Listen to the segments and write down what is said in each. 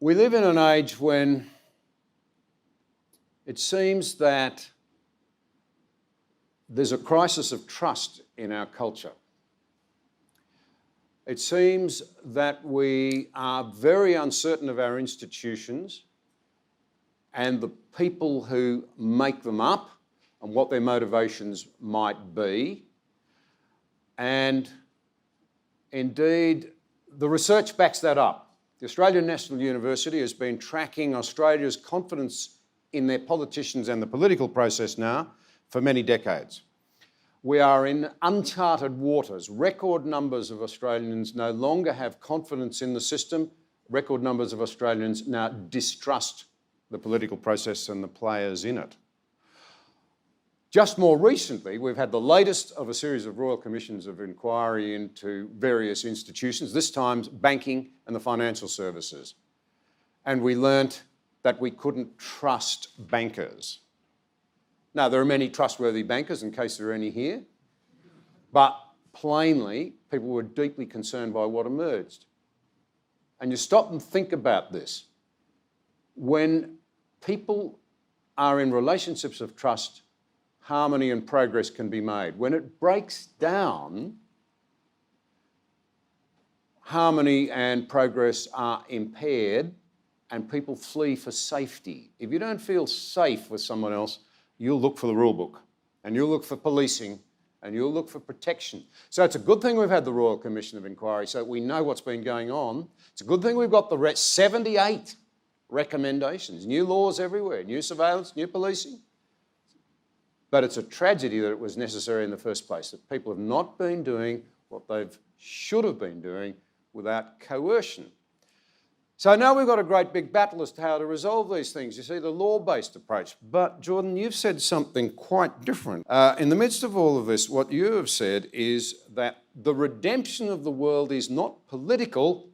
We live in an age when it seems that there's a crisis of trust in our culture. It seems that we are very uncertain of our institutions and the people who make them up and what their motivations might be. And indeed, the research backs that up. The Australian National University has been tracking Australia's confidence in their politicians and the political process now for many decades. We are in uncharted waters. Record numbers of Australians no longer have confidence in the system. Record numbers of Australians now distrust the political process and the players in it. Just more recently, we've had the latest of a series of royal commissions of inquiry into various institutions, this time banking and the financial services. And we learnt that we couldn't trust bankers. Now, there are many trustworthy bankers, in case there are any here, but plainly, people were deeply concerned by what emerged. And you stop and think about this. When people are in relationships of trust, harmony and progress can be made. When it breaks down, harmony and progress are impaired and people flee for safety. If you don't feel safe with someone else, you'll look for the rule book and you'll look for policing and you'll look for protection. So it's a good thing we've had the Royal Commission of Inquiry so we know what's been going on. It's a good thing we've got the 78 recommendations, new laws everywhere, new surveillance, new policing. But it's a tragedy that it was necessary in the first place, that people have not been doing what they should have been doing without coercion. So now we've got a great big battle as to how to resolve these things. You see, the law-based approach. But Jordan, you've said something quite different. In the midst of all of this, what you have said is that the redemption of the world is not political,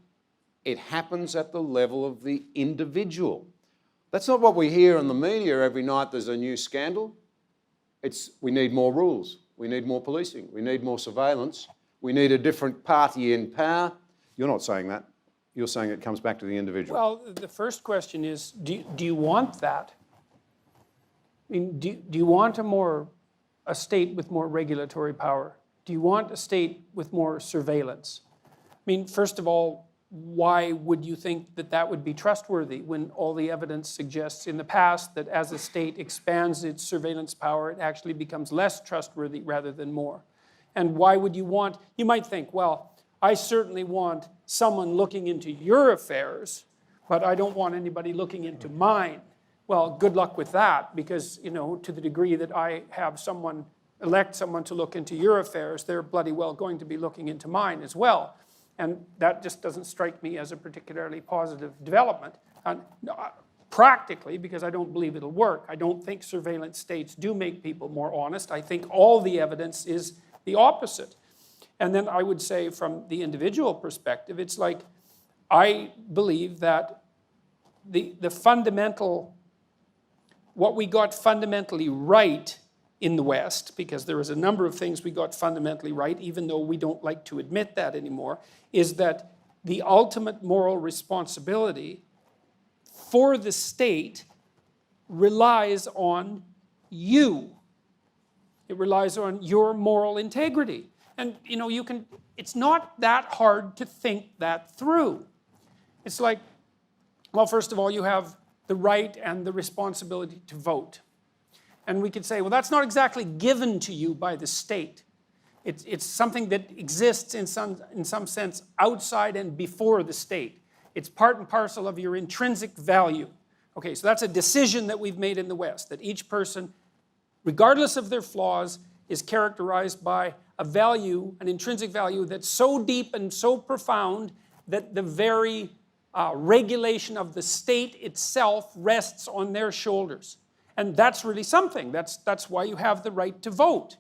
it happens at the level of the individual. That's not what we hear in the media every night there's a new scandal. We need more rules, we need more policing, we need more surveillance, we need a different party in power. You're not saying that. You're saying it comes back to the individual. Well, the first question is, do you want that? I mean, do you want a state with more regulatory power? Do you want a state with more surveillance? I mean, first of all, why would you think that that would be trustworthy when all the evidence suggests in the past that as a state expands its surveillance power, it actually becomes less trustworthy rather than more? And why would you might think, well, I certainly want someone looking into your affairs, but I don't want anybody looking into mine. Well, good luck with that, because, to the degree that I have elect someone to look into your affairs, they're bloody well going to be looking into mine as well. And that just doesn't strike me as a particularly positive development. Practically, because I don't believe it'll work. I don't think surveillance states do make people more honest. I think all the evidence is the opposite. And then I would say from the individual perspective, it's like, I believe that what we got fundamentally right in the West, because there is a number of things we got fundamentally right, even though we don't like to admit that anymore, is that the ultimate moral responsibility for the state relies on you. It relies on your moral integrity. And it's not that hard to think that through. It's like, well, first of all, you have the right and the responsibility to vote. And we could say, well, that's not exactly given to you by the state. It's something that exists in some sense outside and before the state. It's part and parcel of your intrinsic value. Okay, so that's a decision that we've made in the West, that each person, regardless of their flaws, is characterized by a value, an intrinsic value that's so deep and so profound that the very regulation of the state itself rests on their shoulders. And that's really something. That's why you have the right to vote.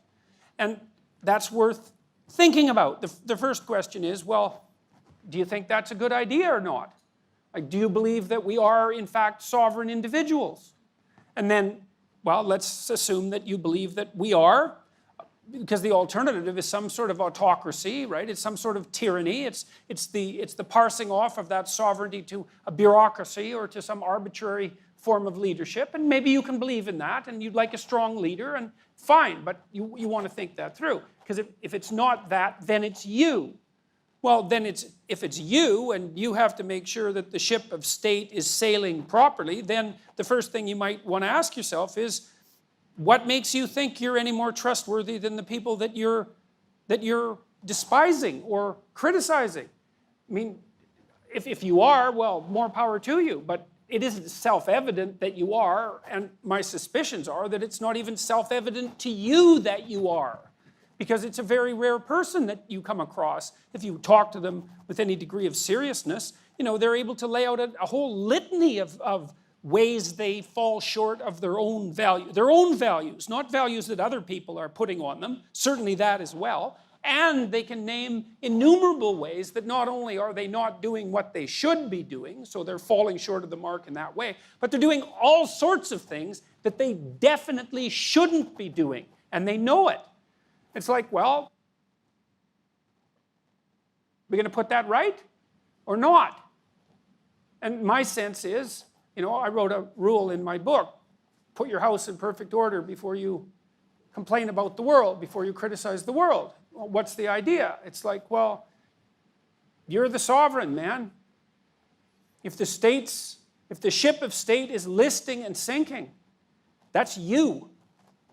And that's worth thinking about. The first question is, well, do you think that's a good idea or not? Like, do you believe that we are, in fact, sovereign individuals? And then, well, let's assume that you believe that we are. because the alternative is some sort of autocracy, right? It's some sort of tyranny. It's the parsing off of that sovereignty to a bureaucracy or to some arbitrary form of leadership. And maybe you can believe in that, and you'd like a strong leader, and fine, but you want to think that through. Because if it's not that, then it's you. Well, then if it's you, and you have to make sure that the ship of state is sailing properly, then the first thing you might want to ask yourself is, what makes you think you're any more trustworthy than the people that you're despising or criticizing? I mean, if you are, well, more power to you, but it isn't self-evident that you are, and my suspicions are that it's not even self-evident to you that you are, because it's a very rare person that you come across. If you talk to them with any degree of seriousness, they're able to lay out a whole litany of ways they fall short of their own values, not values that other people are putting on them, certainly that as well. And they can name innumerable ways that not only are they not doing what they should be doing, so they're falling short of the mark in that way, but they're doing all sorts of things that they definitely shouldn't be doing, and they know it. It's like, well, we're going to put that right or not? And my sense is, I wrote a rule in my book, put your house in perfect order before you complain about the world, before you criticize the world. Well, what's the idea? It's like, well, you're the sovereign, man. If the ship of state is listing and sinking, that's you.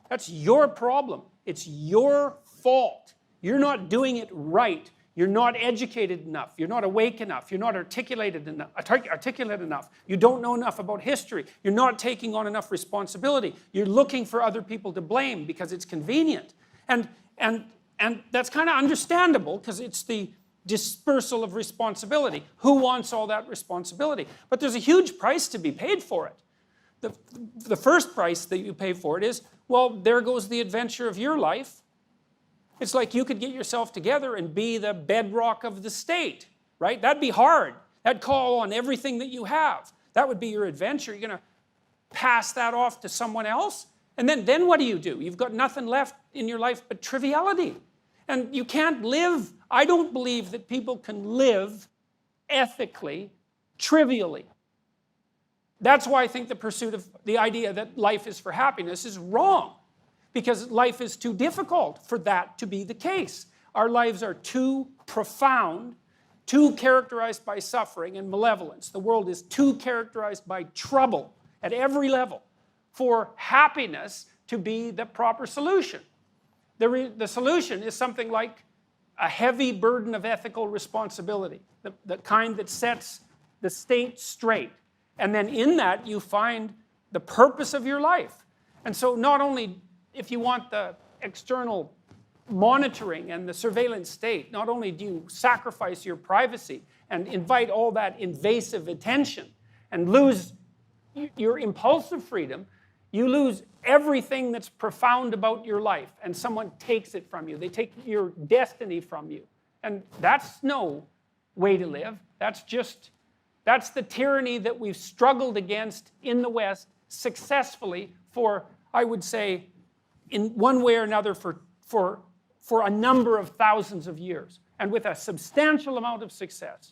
That's your problem. It's your fault. You're not doing it right. You're not educated enough. You're not awake enough. You're not articulate enough. You don't know enough about history. You're not taking on enough responsibility. You're looking for other people to blame because it's convenient. And that's kind of understandable because it's the dispersal of responsibility. Who wants all that responsibility? But there's a huge price to be paid for it. The first price that you pay for it is, well, there goes the adventure of your life. It's like you could get yourself together and be the bedrock of the state, right? That'd be hard. That'd call on everything that you have. That would be your adventure. You're going to pass that off to someone else? And then what do? You've got nothing left in your life but triviality. And you can't live. I don't believe that people can live ethically, trivially. That's why I think the pursuit of the idea that life is for happiness is wrong. Because life is too difficult for that to be the case. Our lives are too profound, too characterized by suffering and malevolence. The world is too characterized by trouble at every level for happiness to be the proper solution. The solution is something like a heavy burden of ethical responsibility, the kind that sets the state straight. And then in that you find the purpose of your life. And so not only, if you want the external monitoring and the surveillance state, not only do you sacrifice your privacy and invite all that invasive attention and lose your impulsive freedom, you lose everything that's profound about your life, and someone takes it from you. They take your destiny from you. And that's no way to live. That's the tyranny that we've struggled against in the West successfully for, I would say, in one way or another for a number of thousands of years, and with a substantial amount of success.